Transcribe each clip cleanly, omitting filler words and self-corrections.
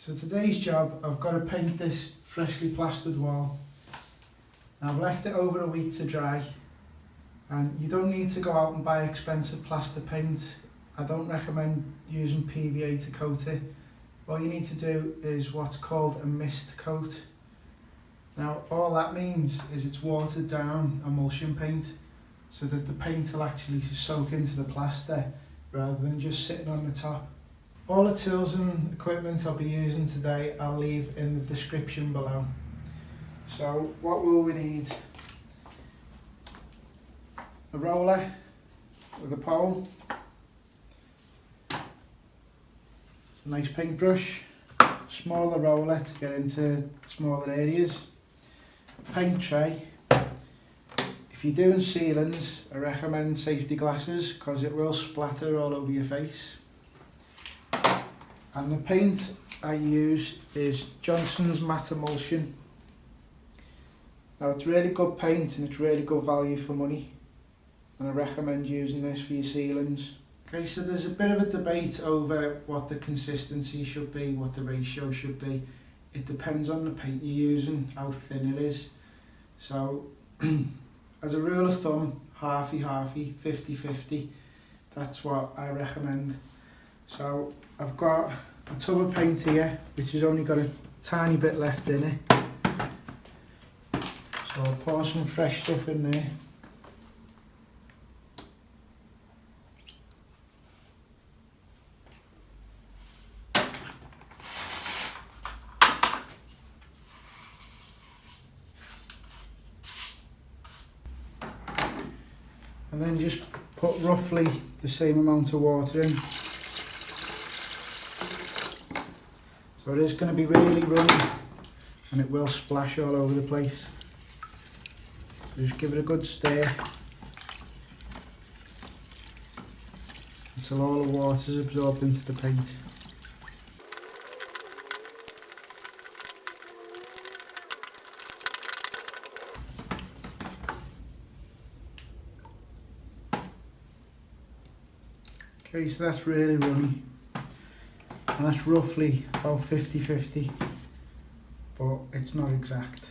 So today's job, I've got to paint this freshly plastered wall. Now I've left it over a week to dry, and you don't need to go out and buy expensive plaster paint. I don't recommend using PVA to coat it. All you need to do is what's called a mist coat. Now all that means is it's watered down emulsion paint so that the paint will actually soak into the plaster rather than just sitting on the top. All the tools and equipment I'll be using today I'll leave in the description below. So what will we need? A roller with a pole, a nice paintbrush, smaller roller to get into smaller areas, a paint tray. If you're doing ceilings, I recommend safety glasses because it will splatter all over your face. And the paint I use is Johnstones matte emulsion. Now it's really good paint and it's really good value for money, and I recommend using this for your ceilings. Okay, so there's a bit of a debate over what the consistency should be, what the ratio should be. It depends on the paint you're using, how thin it is. So as a rule of thumb, halfy, 50-50, that's what I recommend. So I've got a tub of paint here, which has only got a tiny bit left in it. So I'll pour some fresh stuff in there. And then just put roughly the same amount of water in. So it is going to be really runny and it will splash all over the place. So just give it a good stir until all the water is absorbed into the paint. Okay, so that's really runny, and that's roughly about 50-50, but it's not exact.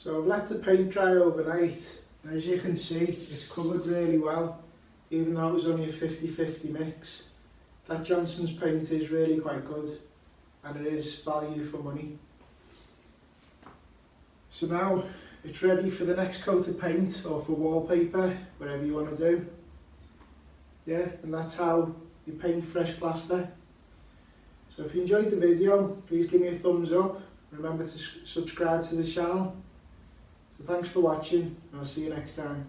So I've let the paint dry overnight, and as you can see it's covered really well, even though it was only a 50-50 mix. That Johnstones paint is really quite good and it is value for money. So now it's ready for the next coat of paint or for wallpaper, whatever you want to do. Yeah, and that's how you paint fresh plaster. So if you enjoyed the video, please give me a thumbs up. Remember to subscribe to the channel. So thanks for watching, and I'll see you next time.